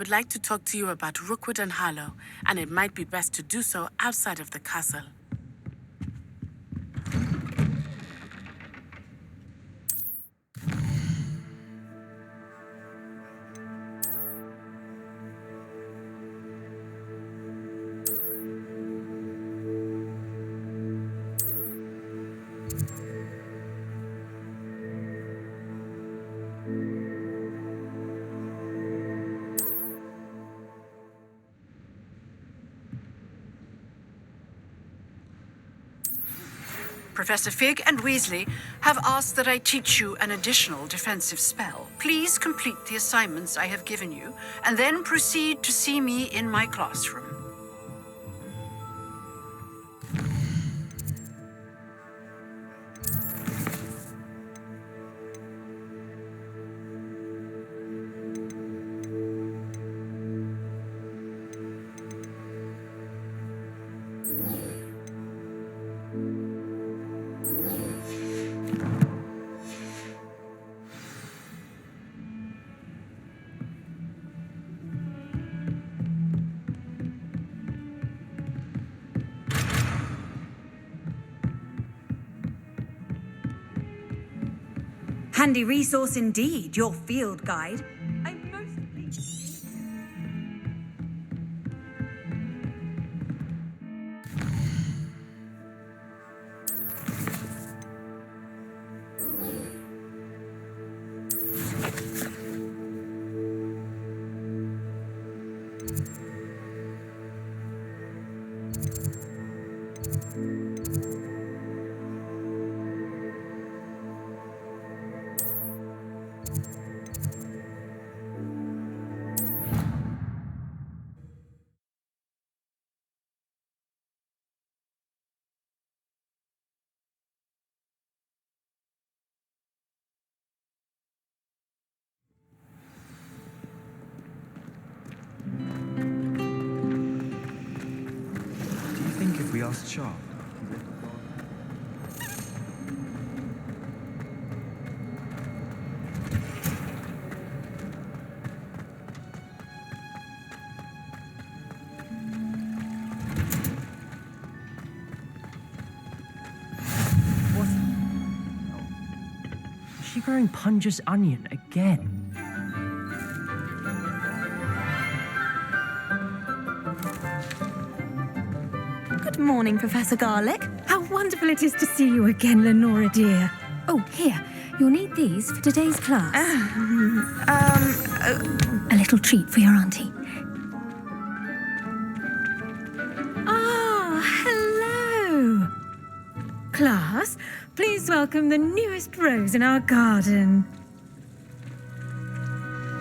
would like to talk to you about Rookwood and Harlow, and it might be best to do so outside of the castle. Professor Fig and Weasley have asked that I teach you an additional defensive spell. Please complete the assignments I have given you, and then proceed to see me in my classroom. Handy resource indeed, your field guide. I'm most pleased. We asked Sharp. What? Is she growing Punja's onion again? Good morning, Professor Garlick. How wonderful it is to see you again, Lenora dear. Oh, here, you'll need these for today's class. A little treat for your auntie. Ah, hello. Class, please welcome the newest rose in our garden.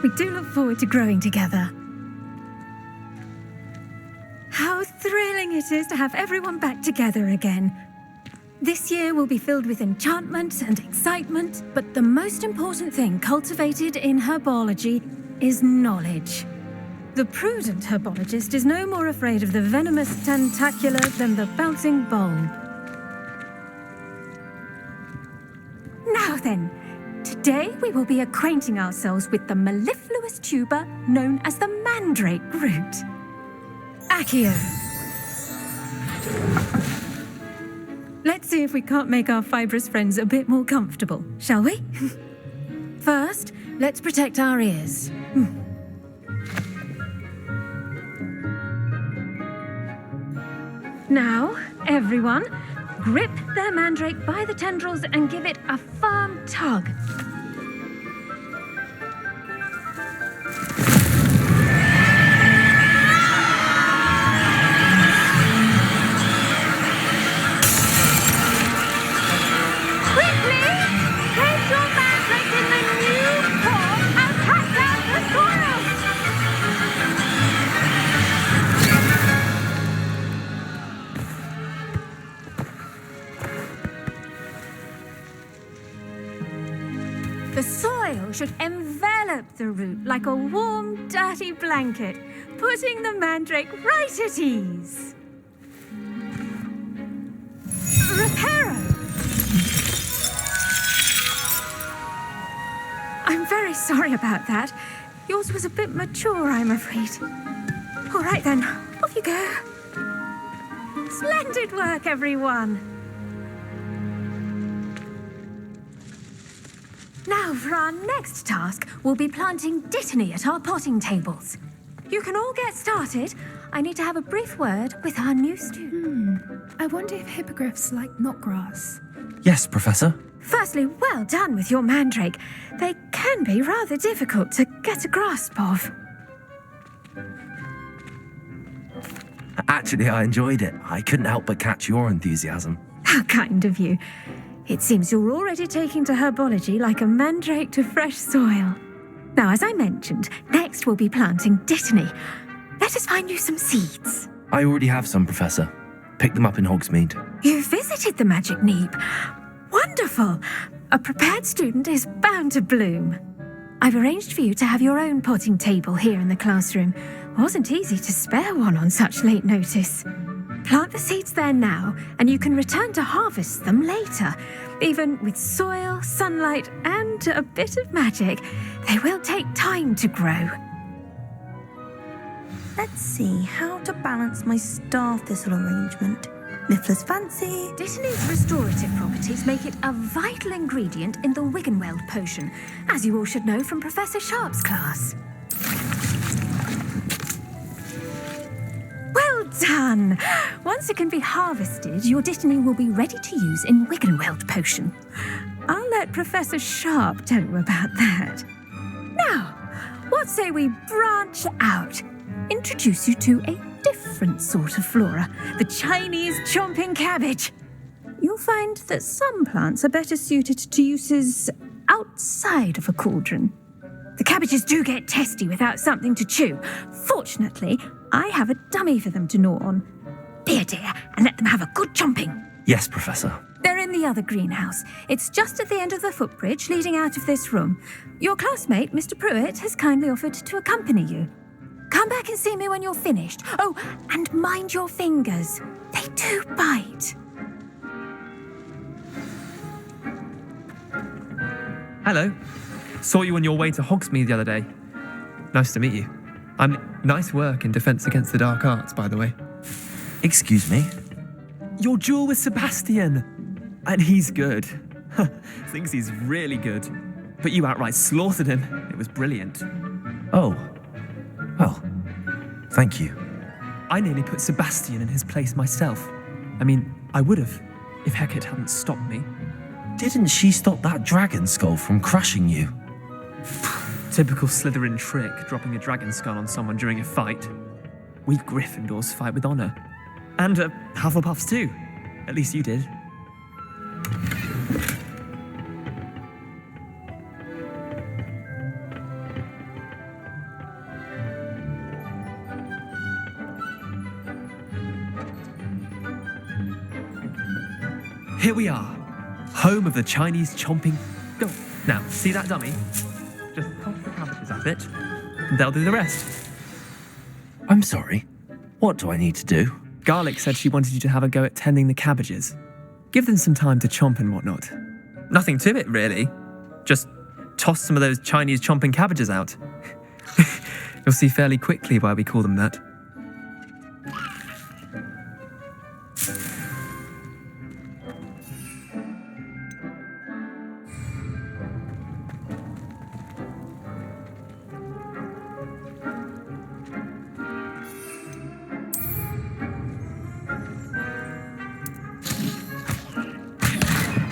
We do look forward to growing together. How thrilling it is to have everyone back together again. This year will be filled with enchantment and excitement, but the most important thing cultivated in herbology is knowledge. The prudent herbologist is no more afraid of the venomous tentacula than the bouncing bulb. Now then, today we will be acquainting ourselves with the mellifluous tuber known as the mandrake root. Accio. Let's see if we can't make our fibrous friends a bit more comfortable, shall we? First, let's protect our ears. Now, everyone, grip their mandrake by the tendrils and give it a firm tug. The soil should envelop the root like a warm, dirty blanket, putting the mandrake right at ease. Reparo! I'm very sorry about that. Yours was a bit mature, I'm afraid. All right then, off you go. Splendid work, everyone. Now, for our next task, we'll be planting dittany at our potting tables. You can all get started. I need to have a brief word with our new student. I wonder if hippogriffs like knotgrass. Yes, Professor. Firstly, well done with your mandrake. They can be rather difficult to get a grasp of. Actually, I enjoyed it. I couldn't help but catch your enthusiasm. How kind of you. It seems you're already taking to herbology like a mandrake to fresh soil. Now, as I mentioned, next we'll be planting dittany. Let us find you some seeds. I already have some, Professor. Picked them up in Hogsmeade. You visited the Magic Neep. Wonderful. A prepared student is bound to bloom. I've arranged for you to have your own potting table here in the classroom. Wasn't easy to spare one on such late notice. Plant the seeds there now, and you can return to harvest them later. Even with soil, sunlight, and a bit of magic, they will take time to grow. Let's see how to balance my star thistle arrangement. Miffler's fancy. Dittany's restorative properties make it a vital ingredient in the Wiggenweld potion, as you all should know from Professor Sharp's class. Well done! Once it can be harvested, your dittany will be ready to use in Wiggenweld potion. I'll let Professor Sharp tell you about that. Now, what say we branch out? Introduce you to a different sort of flora, the Chinese chomping cabbage. You'll find that some plants are better suited to uses outside of a cauldron. The cabbages do get testy without something to chew. Fortunately, I have a dummy for them to gnaw on. Be a dear and let them have a good chomping. Yes, Professor. They're in the other greenhouse. It's just at the end of the footbridge leading out of this room. Your classmate, Mr. Pruitt, has kindly offered to accompany you. Come back and see me when you're finished. Oh, and mind your fingers. They do bite. Hello. Saw you on your way to Hogsmeade the other day. Nice to meet you. Nice work in Defense Against the Dark Arts, by the way. Excuse me? Your duel with Sebastian. And he's good. Thinks he's really good. But you outright slaughtered him. It was brilliant. Oh. Well, thank you. I nearly put Sebastian in his place myself. I mean, I would have, if Hecate hadn't stopped me. Didn't she stop that dragon skull from crushing you? Typical Slytherin trick, dropping a dragon skull on someone during a fight. We Gryffindors fight with honour. And Hufflepuffs too. At least you did. Here we are, home of the Chinese chomping. Go. Now, see that dummy? Just toss the cabbages at it, and they'll do the rest. I'm sorry. What do I need to do? Garlic said she wanted you to have a go at tending the cabbages. Give them some time to chomp and whatnot. Nothing to it, really. Just toss some of those Chinese chomping cabbages out. You'll see fairly quickly why we call them that.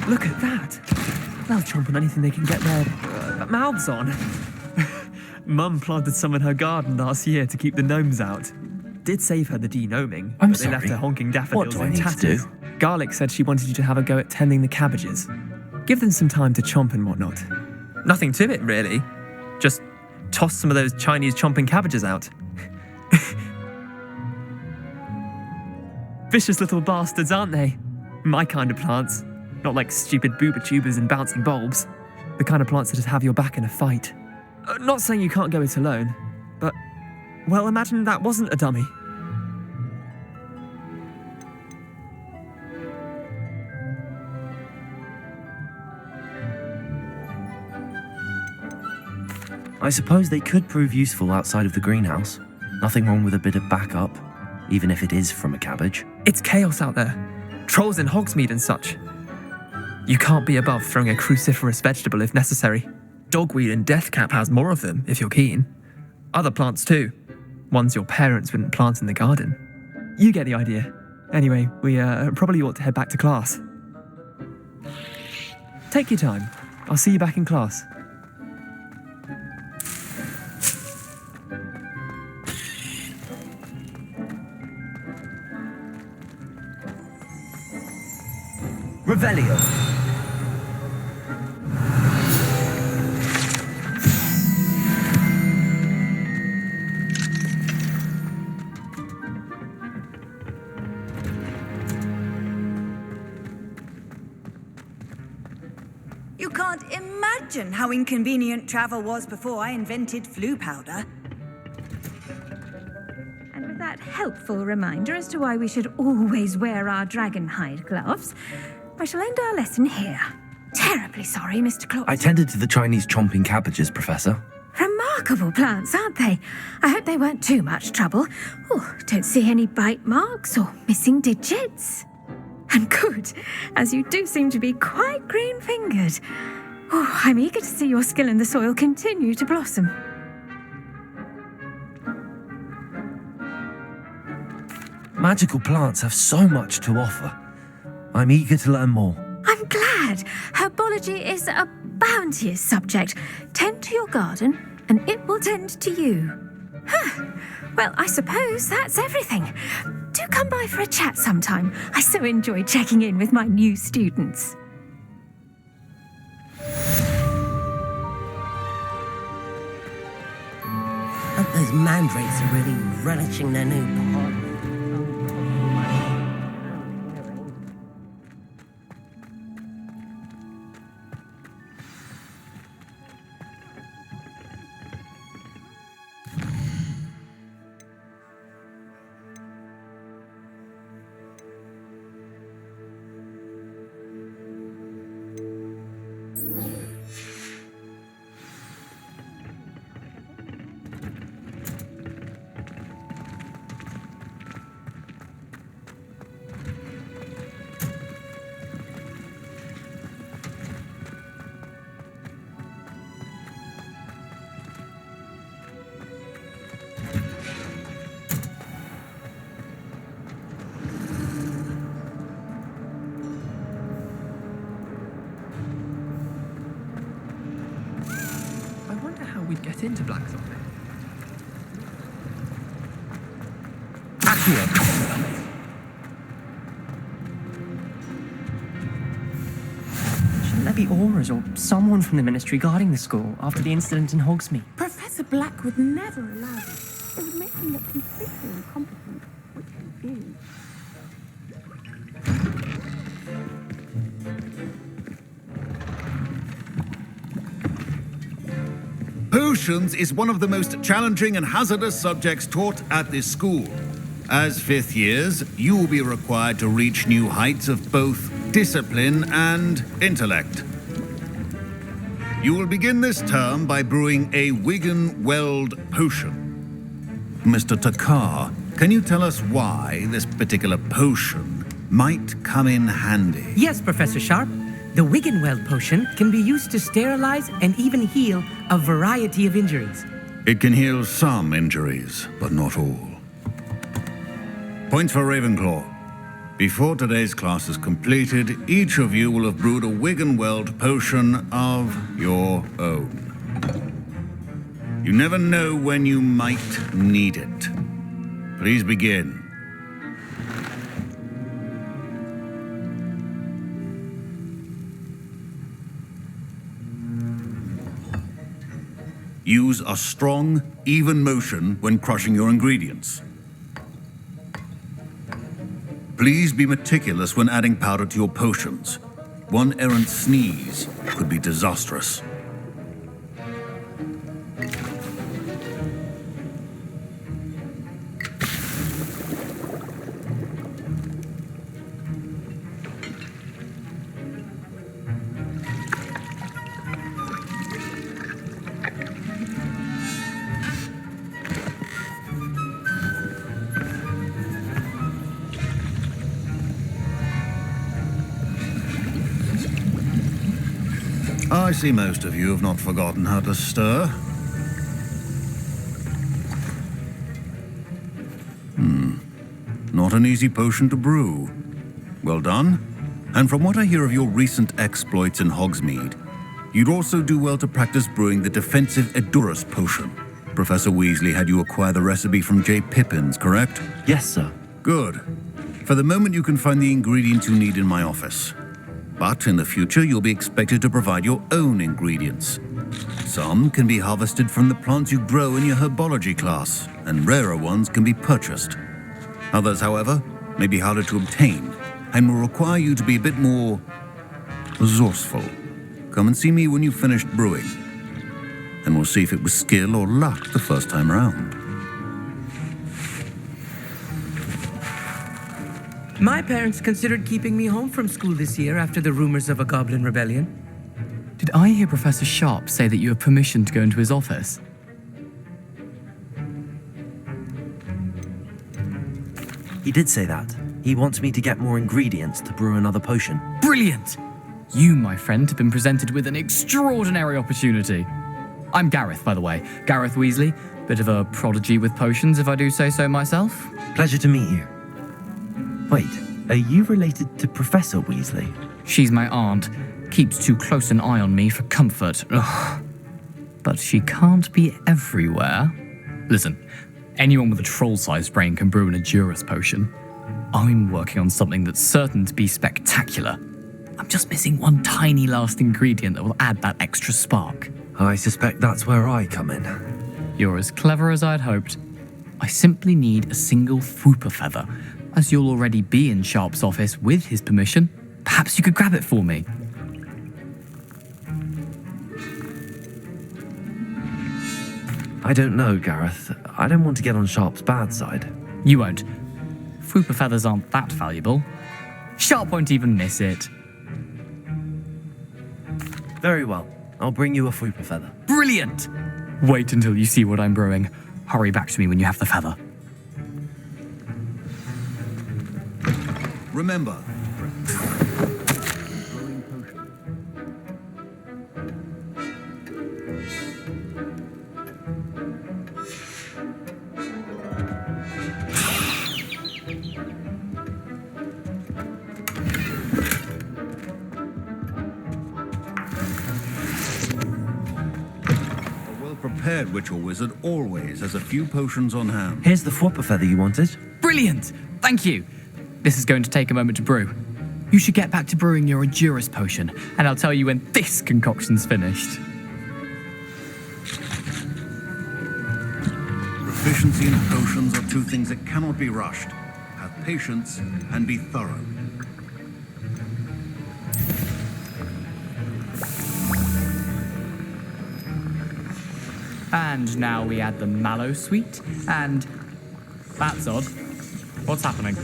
Look at that. They'll chomp on anything they can get their mouths on. Mum planted some in her garden last year to keep the gnomes out. Did save her the de-gnoming, I'm but they left sorry. her honking daffodils What do I in need to tatters. do? Garlic said she wanted you to have a go at tending the cabbages. Give them some time to chomp and whatnot. Nothing to it, really. Just toss some of those Chinese chomping cabbages out. Vicious little bastards, aren't they? My kind of plants. Not like stupid booba tubers and bouncing bulbs. The kind of plants that just have your back in a fight. Not saying you can't go it alone, but, well, imagine that wasn't a dummy. I suppose they could prove useful outside of the greenhouse. Nothing wrong with a bit of backup, even if it is from a cabbage. It's chaos out there. Trolls in Hogsmeade and such. You can't be above throwing a cruciferous vegetable if necessary. Dogweed and deathcap has more of them, if you're keen. Other plants too. Ones your parents wouldn't plant in the garden. You get the idea. Anyway, we probably ought to head back to class. Take your time. I'll see you back in class. Revelio. You can't imagine how inconvenient travel was before I invented flu powder. And with that helpful reminder as to why we should always wear our dragon hide gloves, I shall end our lesson here. Terribly sorry, Mr. Claus. I tended to the Chinese chomping cabbages, Professor. Remarkable plants, aren't they? I hope they weren't too much trouble. Oh, don't see any bite marks or missing digits. And good, as you do seem to be quite green-fingered. Oh, I'm eager to see your skill in the soil continue to blossom. Magical plants have so much to offer. I'm eager to learn more. I'm glad. Herbology is a bounteous subject. Tend to your garden, and it will tend to you. Huh. Well, I suppose that's everything. Do come by for a chat sometime. I so enjoy checking in with my new students. Hope those mandrakes are really relishing their new pod. We'd get into Blackthorn. Shouldn't there be auras or someone from the ministry guarding the school after the incident in Hogsmeade? Professor Black would never allow this. It would make him look completely incompetent, which he is. Potions is one of the most challenging and hazardous subjects taught at this school. As fifth years, you will be required to reach new heights of both discipline and intellect. You will begin this term by brewing a Wigan-Weld potion. Mr. Takar, can you tell us why this particular potion might come in handy? Yes, Professor Sharp. The Wigan-Weld potion can be used to sterilize and even heal a variety of injuries. It can heal some injuries, but not all. Points for Ravenclaw. Before today's class is completed, each of you will have brewed a Wigan-Weld potion of your own. You never know when you might need it. Please begin. Use a strong, even motion when crushing your ingredients. Please be meticulous when adding powder to your potions. One errant sneeze could be disastrous. I see most of you have not forgotten how to stir. Not an easy potion to brew. Well done. And from what I hear of your recent exploits in Hogsmeade, you'd also do well to practice brewing the defensive Edurus potion. Professor Weasley had you acquire the recipe from J. Pippins, correct? Yes, sir. Good. For the moment, you can find the ingredients you need in my office. But in the future, you'll be expected to provide your own ingredients. Some can be harvested from the plants you grow in your herbology class, and rarer ones can be purchased. Others, however, may be harder to obtain, and will require you to be a bit more resourceful. Come and see me when you've finished brewing, and we'll see if it was skill or luck the first time around. My parents considered keeping me home from school this year after the rumors of a goblin rebellion. Did I hear Professor Sharp say that you have permission to go into his office? He did say that. He wants me to get more ingredients to brew another potion. Brilliant! You, my friend, have been presented with an extraordinary opportunity. I'm Gareth, by the way. Gareth Weasley. Bit of a prodigy with potions, if I do say so myself. Pleasure to meet you. Wait, are you related to Professor Weasley? She's my aunt. Keeps too close an eye on me for comfort. Ugh. But she can't be everywhere. Listen, anyone with a troll-sized brain can brew an Edurus potion. I'm working on something that's certain to be spectacular. I'm just missing one tiny last ingredient that will add that extra spark. I suspect that's where I come in. You're as clever as I'd hoped. I simply need a single Fwooper feather. As you'll already be in Sharp's office with his permission, perhaps you could grab it for me. I don't know, Gareth. I don't want to get on Sharp's bad side. You won't. Fwooper feathers aren't that valuable. Sharp won't even miss it. Very well. I'll bring you a Fwooper feather. Brilliant! Wait until you see what I'm brewing. Hurry back to me when you have the feather. Remember, prepared witch or wizard always has a few potions on hand. Here's the Fwooper feather you wanted. Brilliant! Thank you. This is going to take a moment to brew. You should get back to brewing your Edurus potion, and I'll tell you when this concoction's finished. Proficiency in potions are two things that cannot be rushed. Have patience and be thorough. And now we add the mallow sweet, and that's odd. What's happening?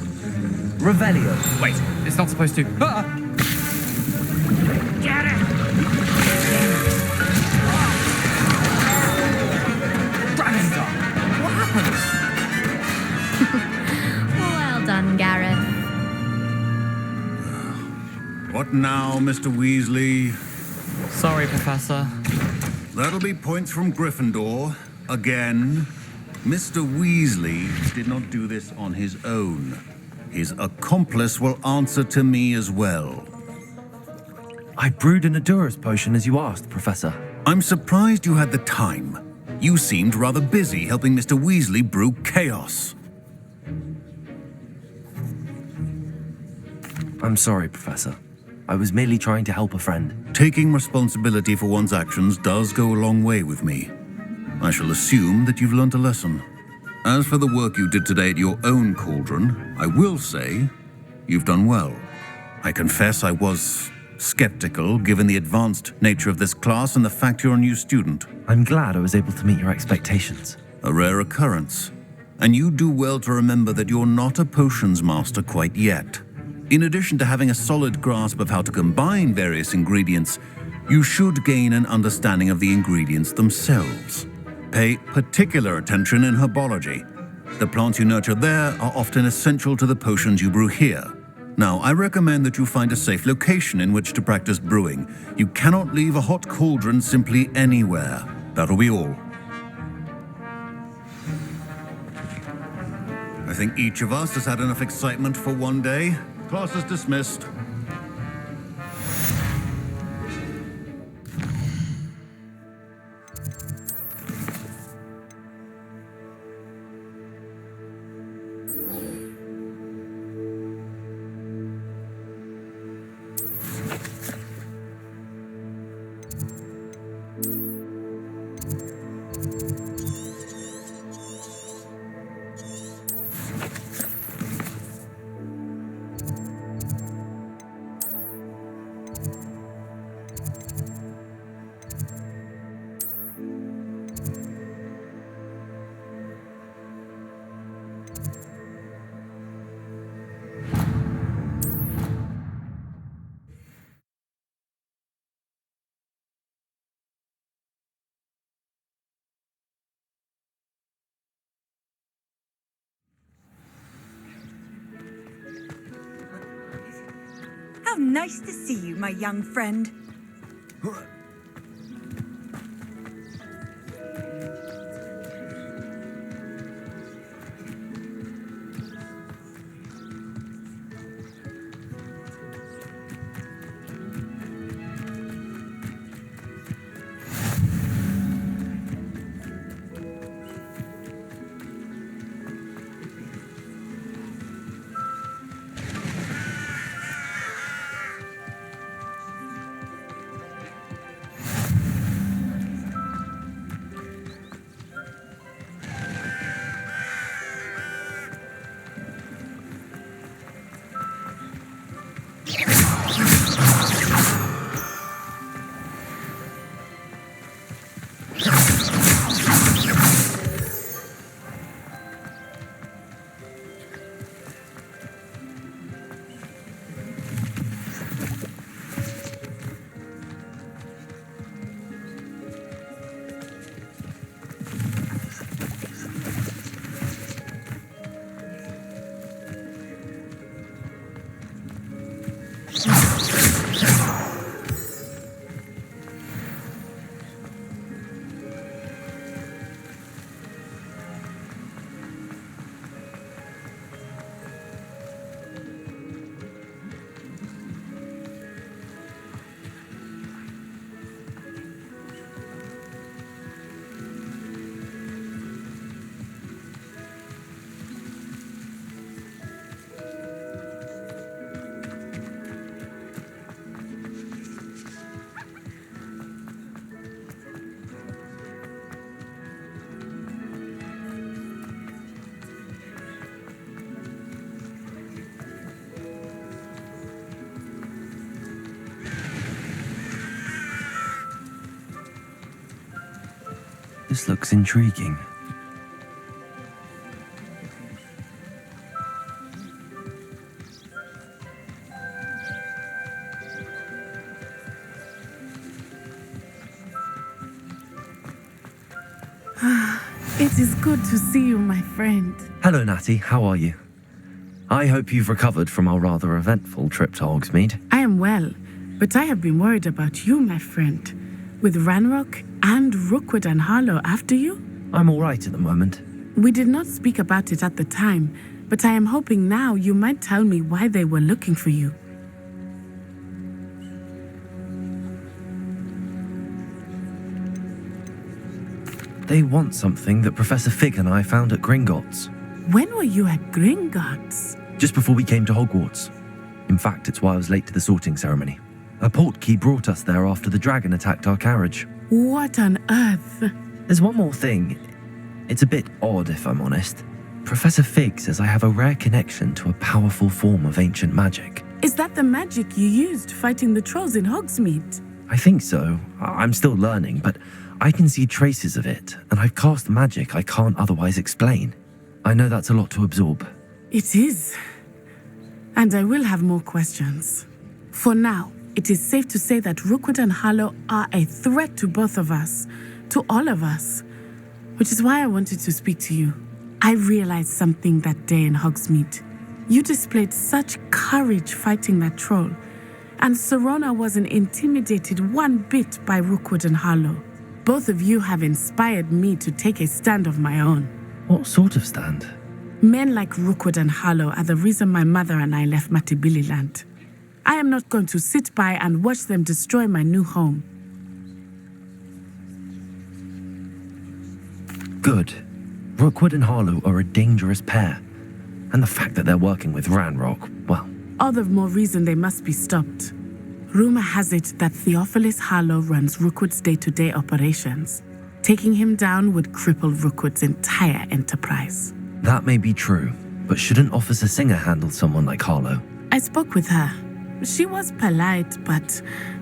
Revelio. Wait, it's not supposed to. Ah! Get it! Dragonstar! What happened? Well done, Gareth. What now, Mr. Weasley? Sorry, Professor. That'll be points from Gryffindor. Again. Mr. Weasley did not do this on his own. His accomplice will answer to me as well. I brewed an Edurus potion as you asked, Professor. I'm surprised you had the time. You seemed rather busy helping Mr. Weasley brew chaos. I'm sorry, Professor. I was merely trying to help a friend. Taking responsibility for one's actions does go a long way with me. I shall assume that you've learnt a lesson. As for the work you did today at your own cauldron, I will say you've done well. I confess I was skeptical given the advanced nature of this class and the fact you're a new student. I'm glad I was able to meet your expectations. A rare occurrence. And you do well to remember that you're not a potions master quite yet. In addition to having a solid grasp of how to combine various ingredients, you should gain an understanding of the ingredients themselves. Pay particular attention in herbology. The plants you nurture there are often essential to the potions you brew here. Now, I recommend that you find a safe location in which to practice brewing. You cannot leave a hot cauldron simply anywhere. That'll be all. I think each of us has had enough excitement for one day. Class is dismissed. How nice to see you, my young friend. This looks intriguing. It is good to see you, my friend. Hello, Natty. How are you? I hope you've recovered from our rather eventful trip to Hogsmeade. I am well, but I have been worried about you, my friend. With Ranrock and Rookwood and Harlow after you? I'm all right at the moment. We did not speak about it at the time, but I am hoping now you might tell me why they were looking for you. They want something that Professor Fig and I found at Gringotts. When were you at Gringotts? Just before we came to Hogwarts. In fact, it's why I was late to the sorting ceremony. A portkey brought us there after the dragon attacked our carriage. What on earth? There's one more thing. It's a bit odd, if I'm honest. Professor Fig says I have a rare connection to a powerful form of ancient magic. Is that the magic you used fighting the trolls in Hogsmeade? I think so. I'm still learning, but I can see traces of it, and I've cast magic I can't otherwise explain. I know that's a lot to absorb. It is. And I will have more questions. For now, it is safe to say that Rookwood and Harlow are a threat to both of us, to all of us, which is why I wanted to speak to you. I realized something that day in Hogsmeade. You displayed such courage fighting that troll, and Serona wasn't intimidated one bit by Rookwood and Harlow. Both of you have inspired me to take a stand of my own. What sort of stand? Men like Rookwood and Harlow are the reason my mother and I left Matibili land. I am not going to sit by and watch them destroy my new home. Good. Rookwood and Harlow are a dangerous pair. And the fact that they're working with Ranrock, well... All the more reason they must be stopped. Rumor has it that Theophilus Harlow runs Rookwood's day-to-day operations. Taking him down would cripple Rookwood's entire enterprise. That may be true, but shouldn't Officer Singer handle someone like Harlow? I spoke with her. She was polite, but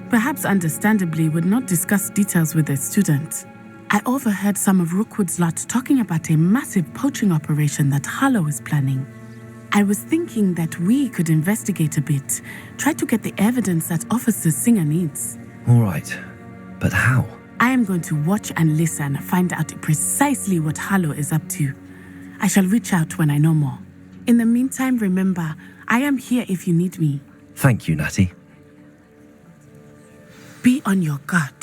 perhaps understandably would not discuss details with a student. I overheard some of Rookwood's lot talking about a massive poaching operation that Harlow is planning. I was thinking that we could investigate a bit, try to get the evidence that Officer Singer needs. All right, but how? I am going to watch and listen, find out precisely what Harlow is up to. I shall reach out when I know more. In the meantime, remember, I am here if you need me. Thank you, Natty. Be on your guard.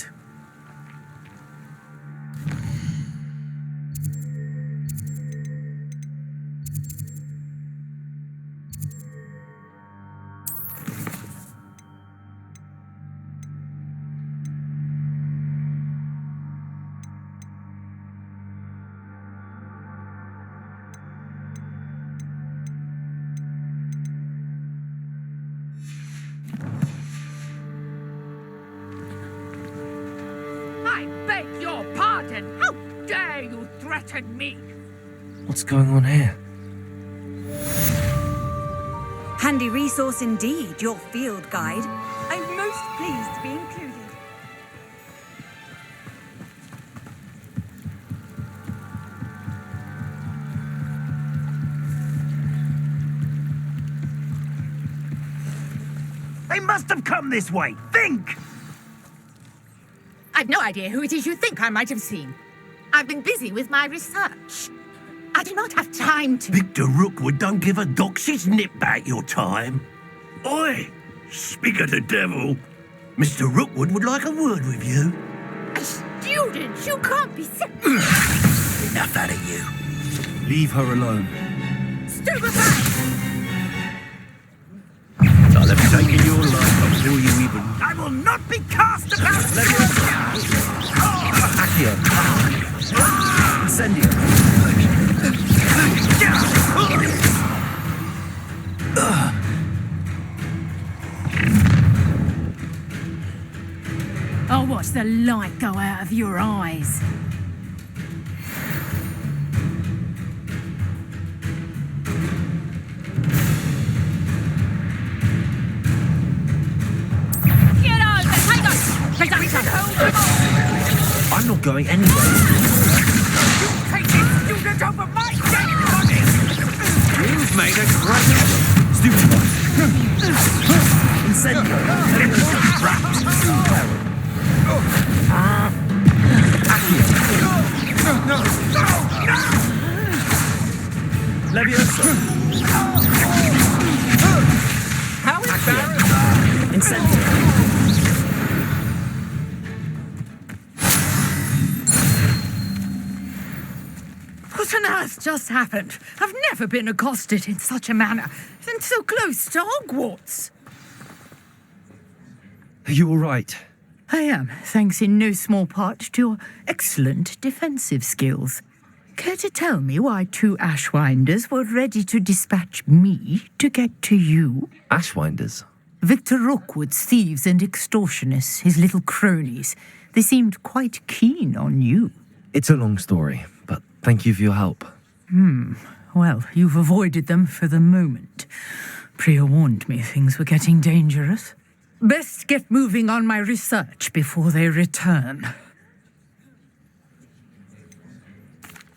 What's going on here? Handy resource indeed, your field guide. I'm most pleased to be included. They must have come this way. Think! I've no idea who it is you think I might have seen. I've been busy with my research. I do not have time to... Victor Rookwood don't give a doxy's nip back your time. Oi! Speak of the devil. Mr. Rookwood would like a word with you. A student? You can't be... Enough out of you. Leave her alone. Stupefy! I'll have taken your life before you even... I will not be cast about! Accio. Incendio. I'll watch the light go out of your eyes. Get over! Take us! I'm not going anywhere. You take this student over my dead body! You've made a great... Stupid one. Incendio. Levioso. How embarrassing! Incendio. What on earth just happened? I've never been accosted in such a manner, and so close to Hogwarts. Are you all right? I am, thanks in no small part to your excellent defensive skills. Care to tell me why two Ashwinders were ready to dispatch me to get to you? Ashwinders? Victor Rookwood's thieves and extortionists, his little cronies. They seemed quite keen on you. It's a long story, but thank you for your help. Well, you've avoided them for the moment. Priya warned me things were getting dangerous. Best get moving on my research before they return.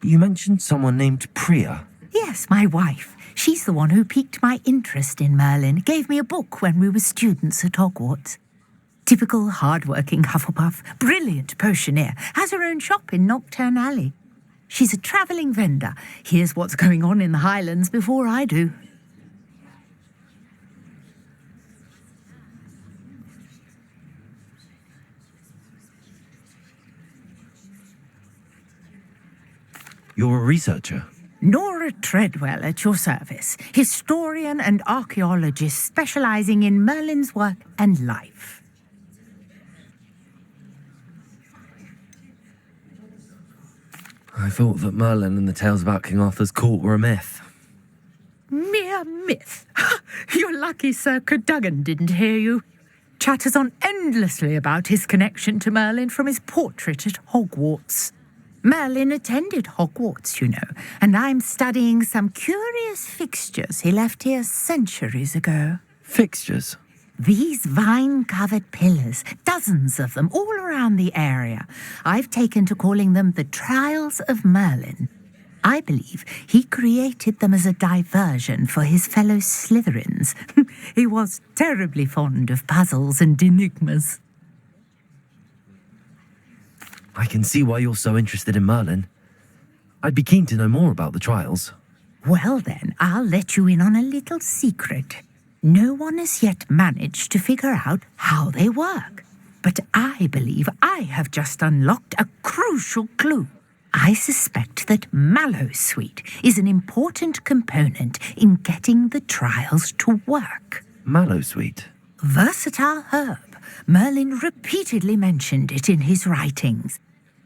You mentioned someone named Priya. Yes, my wife. She's the one who piqued my interest in Merlin. Gave me a book when we were students at Hogwarts. Typical hard-working Hufflepuff, brilliant potioneer, has her own shop in Knockturn Alley. She's a travelling vendor. Hears what's going on in the Highlands before I do. You're a researcher. Nora Treadwell at your service, historian and archaeologist specializing in Merlin's work and life. I thought that Merlin and the tales about King Arthur's court were a myth. Mere myth. You're lucky Sir Cadogan didn't hear you. Chatters on endlessly about his connection to Merlin from his portrait at Hogwarts. Merlin attended Hogwarts, you know, and I'm studying some curious fixtures he left here centuries ago. Fixtures? These vine-covered pillars, dozens of them all around the area. I've taken to calling them the Trials of Merlin. I believe he created them as a diversion for his fellow Slytherins. He was terribly fond of puzzles and enigmas. I can see why you're so interested in Merlin. I'd be keen to know more about the trials. Well then, I'll let you in on a little secret. No one has yet managed to figure out how they work. But I believe I have just unlocked a crucial clue. I suspect that Mallowsweet is an important component in getting the trials to work. Mallowsweet? Versatile herb. Merlin repeatedly mentioned it in his writings.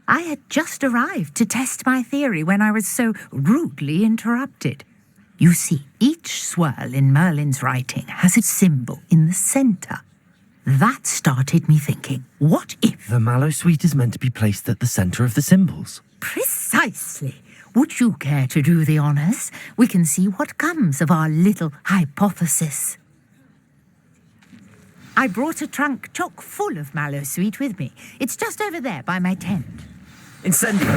I had just arrived to test my theory when I was so rudely interrupted. You see, each swirl in Merlin's writing has a symbol in the center. That started me thinking, what if... The Mallowsweet is meant to be placed at the center of the symbols. Precisely. Would you care to do the honors? We can see what comes of our little hypothesis. I brought a trunk chock full of Mallowsweet with me. It's just over there by my tent. Incendio!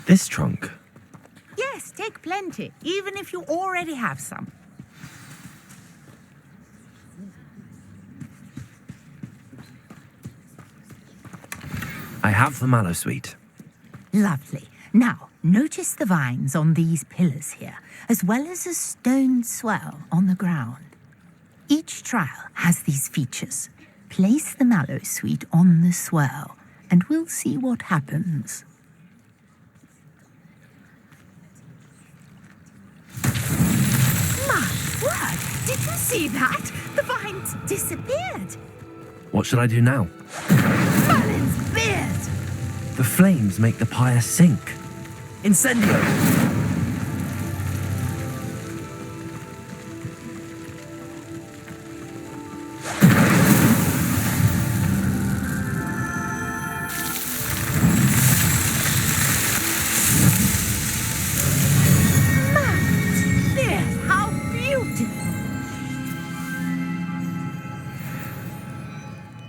This trunk? Yes, take plenty, even if you already have some. I have the Mallowsweet. Lovely. Now, notice the vines on these pillars here, as well as a stone swell on the ground. Each trial has these features. Place the Mallowsweet on the swell, and we'll see what happens. My word! Did you see that? The vines disappeared. What should I do now? Merlin's beard! The flames make the pyre sink. Incendio!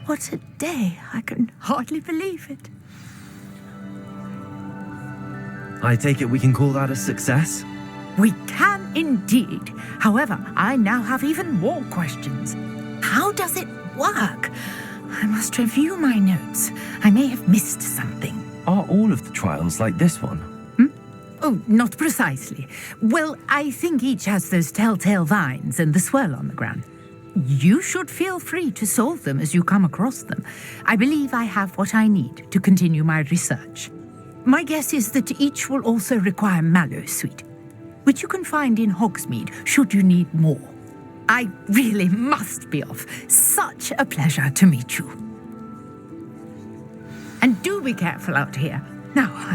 What a day. I can hardly believe it. I take it we can call that a success? We can indeed. However, I now have even more questions. How does it work? I must review my notes. I may have missed something. Are all of the trials like this one? Oh, not precisely. Well, I think each has those telltale vines and the swirl on the ground. You should feel free to solve them as you come across them. I believe I have what I need to continue my research. My guess is that each will also require Mallowsweet, which you can find in Hogsmeade should you need more. I really must be off. Such a pleasure to meet you. And do be careful out here. Now,